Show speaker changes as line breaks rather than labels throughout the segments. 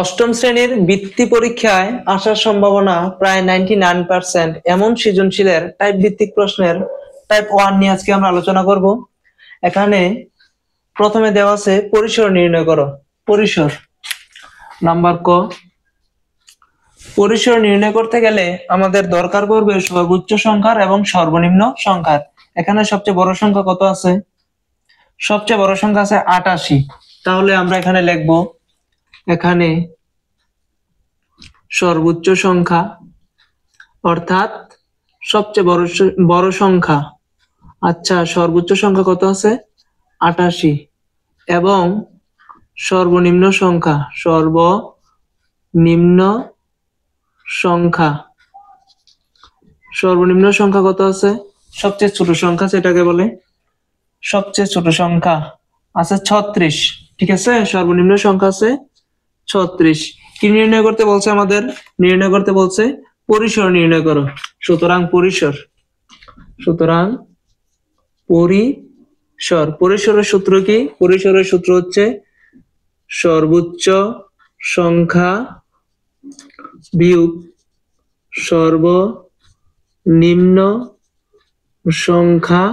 অষ্টম শ্রেণীর বৃত্তি পরীক্ষায় আসার সম্ভাবনা প্রায় 99% এমন সৃজনশীলের টাইপ ভিত্তিক প্রশ্নের টাইপ 1 নিয়ে আজকে আমরা আলোচনা করব। এখানে প্রথমে দেওয়া আছে পরিসর নির্ণয় করো। পরিসর নাম্বার ক। পরিসর নির্ণয় করতে গেলে আমাদের দরকার পড়বে সর্বোচ্চ সংখ্যার এবং সর্বনিম্ন সংখ্যার। এখানে সবচেয়ে বড় সংখ্যা কত আছে? সবচেয়ে বড় সংখ্যা আছে 88। তাহলে আমরা এখানে লিখব, এখানে সর্বোচ্চ সংখ্যা অর্থাৎ সবচেয়ে বড় সংখ্যা। আচ্ছা, সর্বোচ্চ সংখ্যা কত আছে? 88 এবং সর্বনিম্ন সংখ্যা সর্বনিম্ন সংখ্যা কত আছে? সবচেয়ে ছোট সংখ্যা সেটাকে বলে সবচেয়ে ছোট সংখ্যা আছে 36। ঠিক আছে, সর্বনিম্ন সংখ্যা আছে 36। কি নির্ণয় করতে বলছে? আমাদের নির্ণয় করতে বলছে পরিসর নির্ণয় করো। সুতরাং পরিসরের সূত্র কি? পরিসরের সূত্র হচ্ছে সর্বোচ্চ সংখ্যা বিয়োগ সর্বনিম্ন সংখ্যা,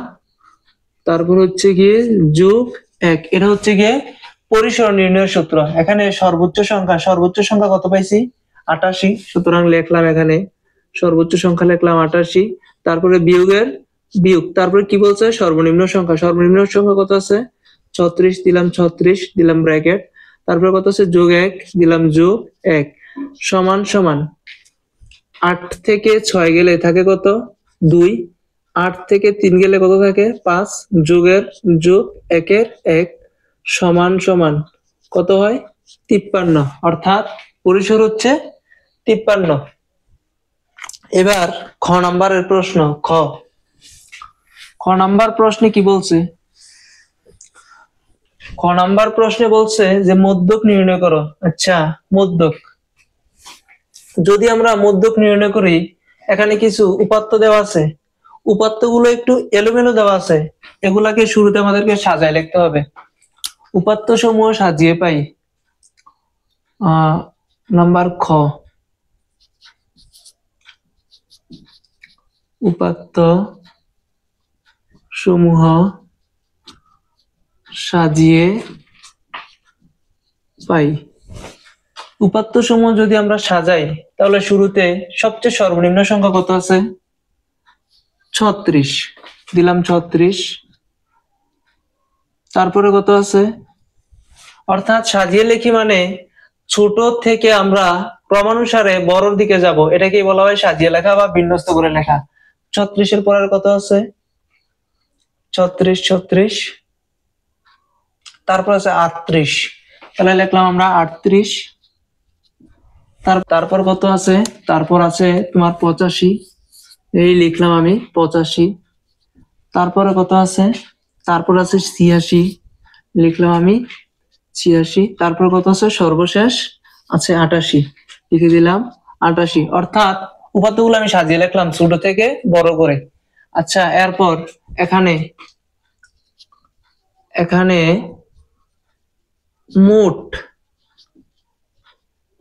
তারপর হচ্ছে গিয়ে যোগ 1। এটা হচ্ছে গিয়ে পরিসর নির্ণয়ের সূত্র। এখানে সর্বোচ্চ সংখ্যা কত পাইছি? 88। সুতরাং লিখলাম এখানে সর্বোচ্চ সংখ্যা লিখলাম 88, তারপরে বিয়োগের বিয়োগ, তারপরে কি বলছে? সর্বনিম্ন সংখ্যা কত আছে? 36 দিলাম, 36 দিলাম ব্র্যাকেট, তারপরে কত আছে? যোগ 1 দিলাম, যোগ 1 সমান সমান 8 থেকে 6 গেলে থাকে কত? 2। 8 থেকে 3 গেলে কত থাকে? 5। যোগের যোগ 1-এর 1 সমান সমান কত হয়? 53। অর্থাৎ পরিসর হচ্ছে 53। এবার খ নাম্বারের প্রশ্ন। খ নাম্বার প্রশ্নে কি বলছে? খ নাম্বার প্রশ্নে বলছে যে মধ্যক নির্ণয় করো। আচ্ছা, মধ্যক যদি আমরা মধ্যক নির্ণয় করি, এখানে কিছু উপাত্ত দেওয়া আছে। উপাত্তগুলো একটু এলোমেলো দেওয়া আছে, এগুলাকে শুরুতে আমাদেরকে সাজায় লিখতে হবে। উপাত্ত সমূহ সাজিয়ে পাই। নাম্বার খ, উপাত্ত সমূহ সাজিয়ে পাই। উপাত্ত সমূহ যদি আমরা সাজাই, তাহলে শুরুতে সবচেয়ে সর্বনিম্ন সংখ্যা কত আছে? 36 দিলাম, 36, তারপরে কত আছে? অর্থাৎ সাজিয়ে লিখি মানে ছোট থেকে আমরা ক্রমানুসারে বড়র দিকে যাব, এটাকেই বলা হয় সাজিয়ে লেখা বা বিন্যস্ত করে লেখা। 36-এর পরের কত আছে? 36, তারপর আছে 38, তাহলে লিখলাম আমরা 38। তারপর কত আছে? তারপর আছে তোমার 85, এই লিখলাম আমি 85। তারপরে কত আছে? তারপর আছে 86, লিখলাম আমি 86। তারপর কত আছে? সর্বশেষ আছে 88, লিখে দিলাম 88। অর্থাৎ উপাত্তগুলো আমি সাজিয়ে লিখলাম ছোট থেকে বড় করে। আচ্ছা, এরপর এখানে মোট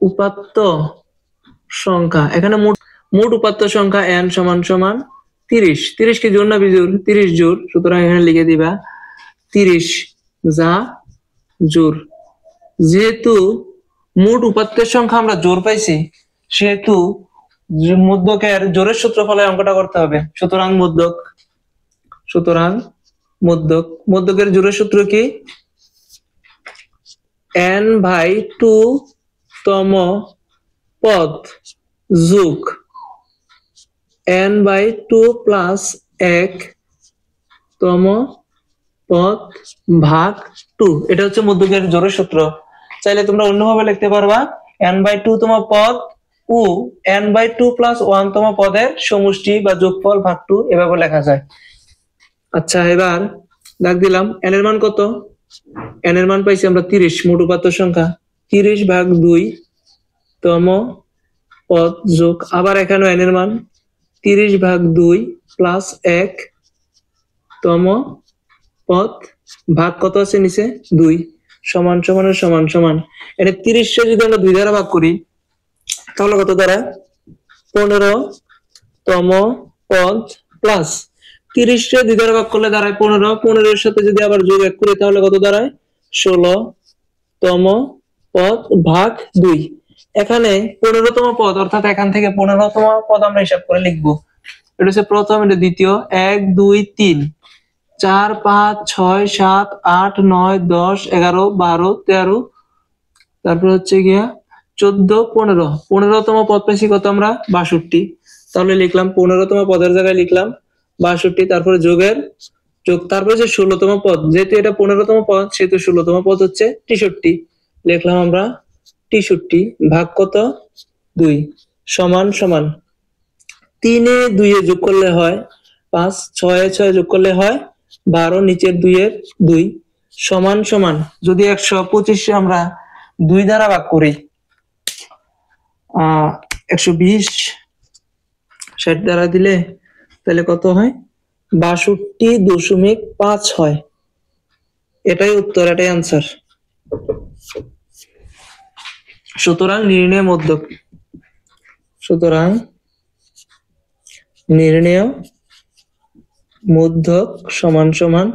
উপাত্ত সংখ্যা, এখানে মোট উপাত্ত সংখ্যা n সমান সমান 30। 30 কি জোড় না বিজোড়? 30 জোড়, সুতরাং এখানে লিখে দিবা 30 যা জোড়। যেহেতু মোট উপাত্তের সংখ্যা আমরা জোড় পাইছি, সেহেতু মধ্যকের জোড়ের সূত্রফলের অঙ্কটা করতে হবে। সুতরাং মধ্যকের জোড়ের সূত্র কি? n/2 তম পদ যোগ n/2 প্লাস 1 তম পদ ভাগ 2। এটা হচ্ছে মধ্যকের জোড়ের সূত্র। চাইলে তোমরা অন্যভাবে লিখতে পারবা, n/2 তম পদ ও n/2 প্লাস 1 তম পদের সমষ্টি বা যোগফল ভাগ 2, এভাবে লেখা যায়। আচ্ছা, এবার দাগ দিলাম। n এর মান কত? n এর মান পাইছি আমরা 30, মোট উপাত্ত সংখ্যা 30/2 তম পদ যোগ, আবার এখানে n এর মান 30/2 প্লাস 1 তম পদ ভাগ কত আছে নিচে? 2। সমান সমান সমান সমান। এটা 30 কে যদি আমরা 2 দ্বারা ভাগ করি তাহলে কত দাঁড়ায়? 15তম পদ প্লাস 30 কে 2 দ্বারা ভাগ করলে দাঁড়ায় 15, 15 এর সাথে যদি আবার যোগ 1 করি তাহলে কত দাঁড়ায়? 16তম পদ ভাগ 2। এখানে 15তম পদ অর্থাৎ এখান থেকে 15তম পদ আমরা হিসাব করে লিখবো। এটা হচ্ছে প্রথম, এটা দ্বিতীয়, 1 2 3 4 5 6 7 8 9 10 11 12 13, তারপর হচ্ছে গিয়া 14 15, 15তম পদ পেয়েছি কত আমরা? 62। তাহলে লিখলাম 15তম পদের জায়গায় লিখলাম 62, তারপরে যোগের যোগ, তারপরে যে 16তম পদ, যেহেতু এটা 15তম পদ সেহেতু 16তম পদ হচ্ছে 63, লিখলাম আমরা 63 ভাগ কত? 2 সমান সমান 3 এ 2 এ যোগ করলে হয় 5, 6 এ 6 যোগ করলে হয় 12, নিচের 2 এর 2 সমান সমান যদি 125 আমরা 2 দ্বারা ভাগ করি 120 60 দ্বারা দিলে তাহলে কত হয়? 62.5 হয়। এটাই উত্তর, এটাই আনসার। সুতরাং নির্ণয় মধ্যক, সুতরাং নির্ণয় মধ্যক সমান সমান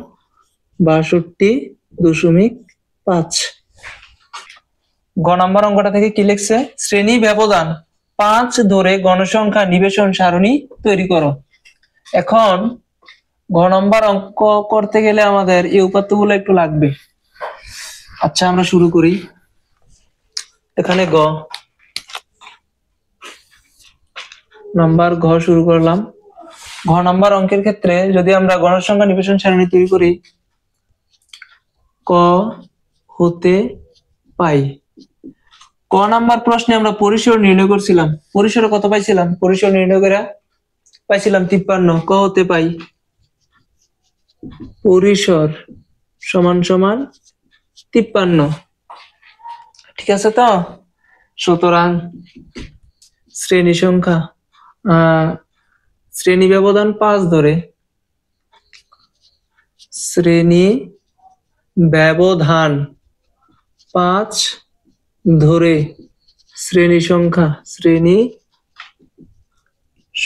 62.5। গ নাম্বার অঙ্কটা থেকে কি লিখছে? শ্রেণী ব্যবধান 5 ধরে গণসংখ্যা নিবেশন সারণী তৈরি করো। এখন গ নাম্বার অঙ্ক করতে গেলে আমাদের এই উপাত্তগুলো একটু লাগবে। আচ্ছা আমরা শুরু করি। এখানে গ নাম্বার ঘ শুরু করলাম। ঘ নাম্বার অঙ্কের ক্ষেত্রে যদি আমরা গণসংখ্যা নিবেশন সারণী তৈরি করি, ক হতে পাই। ক নাম্বার প্রশ্নে আমরা পরিসর নির্ণয় করছিলাম। পরিসরে কত পাইছিলাম? পরিসর নির্ণয় করে পাইছিলাম 53। ক হতে পাই পরিসর সমান সমান 53। ঠিক আছে তো? সুতরাং শ্রেণী সংখ্যা শ্রেণী ব্যবধান 5 ধরে, শ্রেণী ব্যবধান 5 ধরে শ্রেণী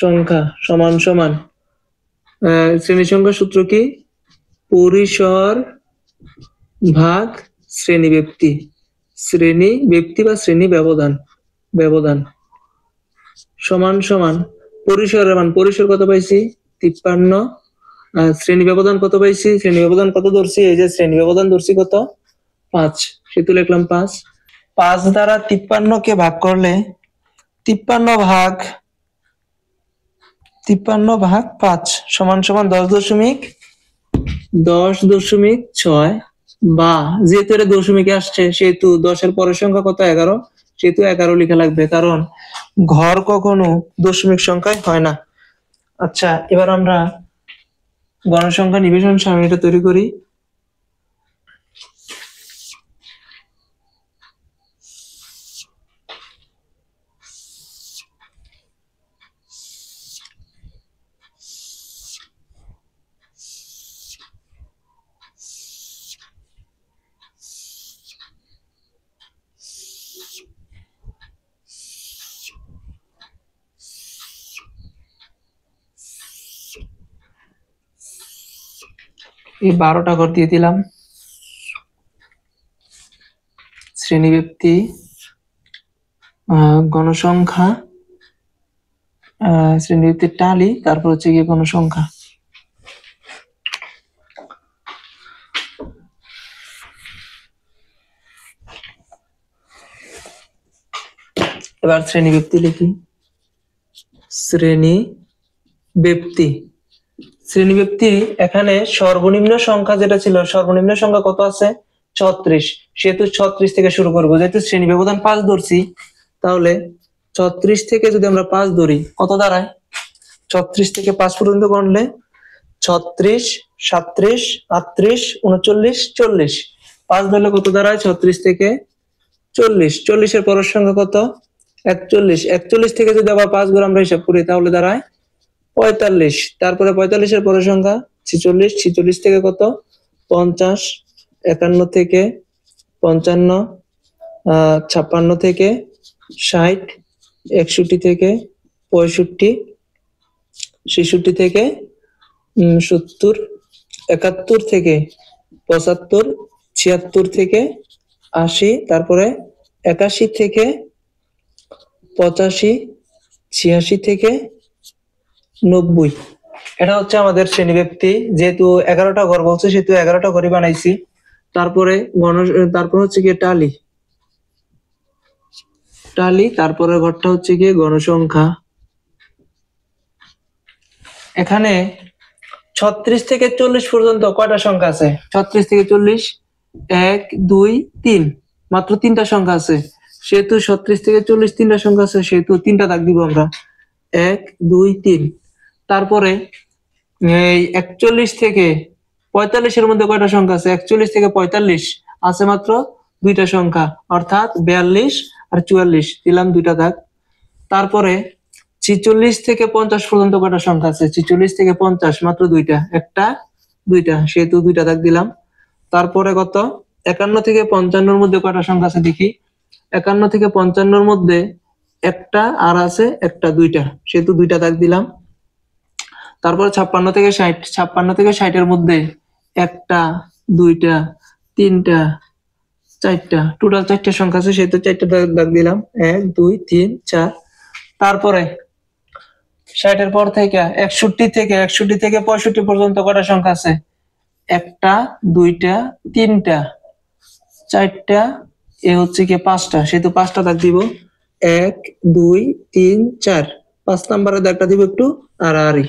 সংখ্যা সমান সমান শ্রেণী সংখ্যা সূত্র কি? পরিসর ভাগ শ্রেণী ব্যক্তি বা শ্রেণী ব্যবধান সমান সমান পরিসরের মান, পরিসর কত পাইছি? 53। শ্রেণী ব্যবধান কত পাইছি? শ্রেণী ব্যবধান কত ধরছি? এই যে শ্রেণী ব্যবধান ধরছি কত? 5, সেতু লিখলাম 5। 5 দ্বারা 53 কে ভাগ করলে 53 ভাগ 5 সমান সমান 10.6, বা যেহেতু এটা দশমিকে আসছে সেহেতু 10 এর পরের সংখ্যা কত? 11, সেহেতু 11 লেখা লাগবে, কারণ ঘর কখনো দশমিক সংখ্যায় হয় না। আচ্ছা এবার আমরা গণসংখ্যা নিবেশন সারণীটা তৈরি করি। এই 12টা ঘর দিয়ে দিলাম। শ্রেণীব্যক্তি গণসংখ্যা শ্রেণীব্যক্তির টালি, তারপর হচ্ছে গিয়ে গণসংখ্যা। এবার শ্রেণীব্যক্তি লিখি। শ্রেণীব্যক্তি এখানে সর্বনিম্ন সংখ্যা যেটা ছিল, সর্বনিম্ন সংখ্যা কত আছে? 36, সেহেতু 36 থেকে শুরু করবো। যেহেতু শ্রেণী ব্যবধান 5 ধরছি, তাহলে 36 থেকে যদি আমরা 5 ধরি কত দাঁড়ায়? 36 থেকে 5 পর্যন্ত গণলে 36 37 38 39 40, 5 ধরলে কত দাঁড়ায়? 36 থেকে 40, 40 এর পরের সংখ্যা কত? 41, 41 থেকে যদি আবার 5 ঘর আমরা হিসাব করি তাহলে দাঁড়ায় 45, তারপরে 45 এর পরের সংখ্যা 46, 46 থেকে কত? 50, 51 থেকে 55, 56 থেকে 60, 61 থেকে 65, 66 থেকে 70, 71 থেকে 75, 76 থেকে 80, তারপরে 81 থেকে 85, 86 থেকে 90। এটা হচ্ছে আমাদের শ্রেণীব্যক্তি। যেহেতু 11টা ঘর বলছে সেহেতু 11টা ঘরই বানাইছি। তারপরে তারপর হচ্ছে গিয়ে টালি, তারপরে ঘরটা হচ্ছে গিয়ে গণসংখ্যা। এখানে 36 থেকে 40 পর্যন্ত কয়টা সংখ্যা আছে? 36 থেকে 40, 1 2 3, মাত্র 3টা সংখ্যা আছে। সেহেতু 36 থেকে 40 3টা সংখ্যা আছে, সেহেতু 3টা দাগ দিব আমরা, 1 2 3। তারপরে এই 41 থেকে 45 এর মধ্যে কয়টা সংখ্যা আছে? 41 থেকে 45 আছে মাত্র 2টা সংখ্যা, অর্থাৎ 42 আর 44, দিলাম 2টা দাগ। তারপরে 46 থেকে 50 পর্যন্ত কয়টা সংখ্যা আছে? 46 থেকে 50 মাত্র 2টা, 1টা 2টা, সেহেতু 2টা দাগ দিলাম। তারপরে কত? 51 থেকে 55 এর মধ্যে কয়টা সংখ্যা আছে দেখি? 51 থেকে 55 এর মধ্যে একটা আর আছে একটা, 2টা, সেহেতু 2টা দাগ দিলাম। তারপরে 56 থেকে 60, 56 থেকে 60 এর মধ্যে একটা, 2টা, 3টা, 4টা, টোটাল 4টা সংখ্যা আছে, সেহেতু 4টা দাগ দিলাম, 1 2 3 4। তারপরে 60 এর পর থেকে 61 থেকে 65 পর্যন্ত কয়টা সংখ্যা আছে? একটা, 2টা, 3টা, 4টা, এ হচ্ছে কি 5টা, সেহেতু 5টা দাগ দিব, 1 2 3 4। 5 নম্বরের দাগটা দিব একটু আড়াআড়ি,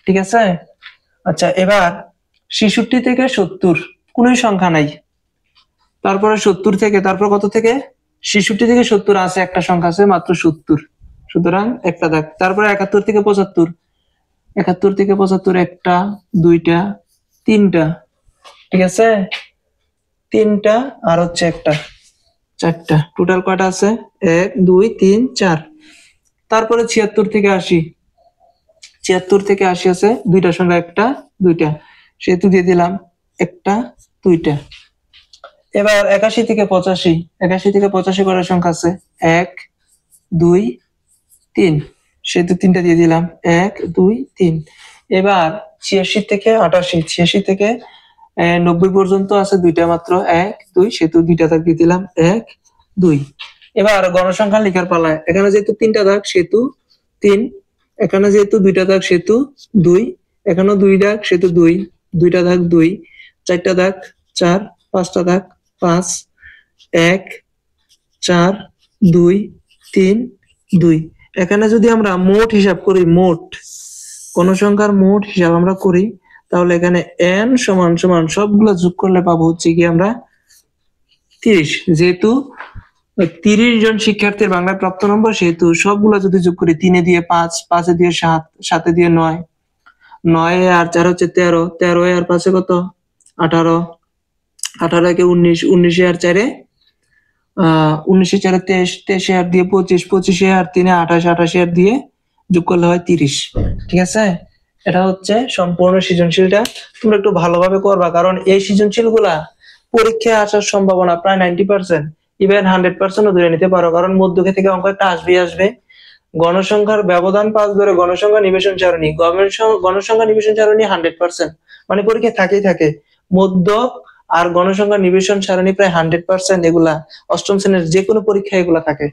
ঠিক আছে? আচ্ছা, এবার 66 থেকে 70 কোন সংখ্যা নাই। তারপরে 70 থেকে, তারপর কত থেকে? 66 থেকে 70 আছে, একটা সংখ্যা আছে মাত্র 70, সুতরাং একটা দাগ। তারপরে 71 থেকে 75, 71 থেকে 75 একটা, 2টা, 3টা, ঠিক আছে? 3টা আর হচ্ছে একটা, 4টা, টোটাল কয়টা আছে? 1 2 3 4। তারপরে 76 থেকে 80, 76 থেকে 80 আছে 2টা সংখ্যা, একটা 2টা, সেহেতু দিয়ে দিলাম একটা 2টা। এবার 81 থেকে 85, 81 থেকে 85 কয়টা সংখ্যা আছে? 1 2 3, সেহেতু 3টা দিয়ে দিলাম, 1 2 3। এবার 86 থেকে 88, 86 থেকে 90 পর্যন্ত আছে 2টা মাত্র, 1 2, সেহেতু 2টা দাগ দিয়ে দিলাম, 1 2। এবার গণসংখ্যা লেখার পালা। এখানে যেহেতু 3টা দাগ সেহেতু 3, এখানে যেহেতু 2টা দাগ সেহেতু 2, এখানেও 2 দাগ সেহেতু 2, 2টা দাগ 2, 4টা দাগ 4, 5টা দাগ 5, 1 4 2 3 2। এখানে যদি আমরা মোট হিসাব করি, মোট কোন সংখ্যার মোট হিসাব আমরা করি, তাহলে এখানে n সমান সমান সবগুলো যোগ করলে পাবো হচ্ছে কি আমরা 30। যেহেতু 30 জন শিক্ষার্থীর বাংলা প্রাপ্ত নম্বর, সেহেতু সবগুলো যদি যোগ করি, 3 এ দিয়ে 5, 5 এ দিয়ে 7, 7 এ দিয়ে 9, 9 এ আর 4 হচ্ছে 13, 13 এ আর 5 এ কত? 18, 18 একে 19, 19 এ আর 4 এ 19 এ 4 এ 23, 23 এ আর দিয়ে 25, 25 এ আর 3 এ 28, 28 এ আর দিয়ে যোগ করলে হয় 30, ঠিক আছে? এটা হচ্ছে সম্পূর্ণ সৃজনশীলটা। তোমরা একটু ভালোভাবে করবা, কারণ এই সৃজনশীলগুলা পরীক্ষায় আসার সম্ভাবনা প্রায় 90%, ইভেন 100% ও ধরে নিতে পারো, কারণ মধ্যকে থেকে অঙ্ক একটা আসবে। গণসংখ্যার ব্যবধান 5 ধরে গণসংখ্যা নিবেশন সারণী, গণসংখ্যা নিবেশন সারণী 100%, মানে পরীক্ষায় থাকে। মধ্য আর গণসংখ্যা নিবেশন সারণী প্রায় 100%, এগুলা অষ্টম শ্রেণীর যে কোনো পরীক্ষায় এগুলা থাকে।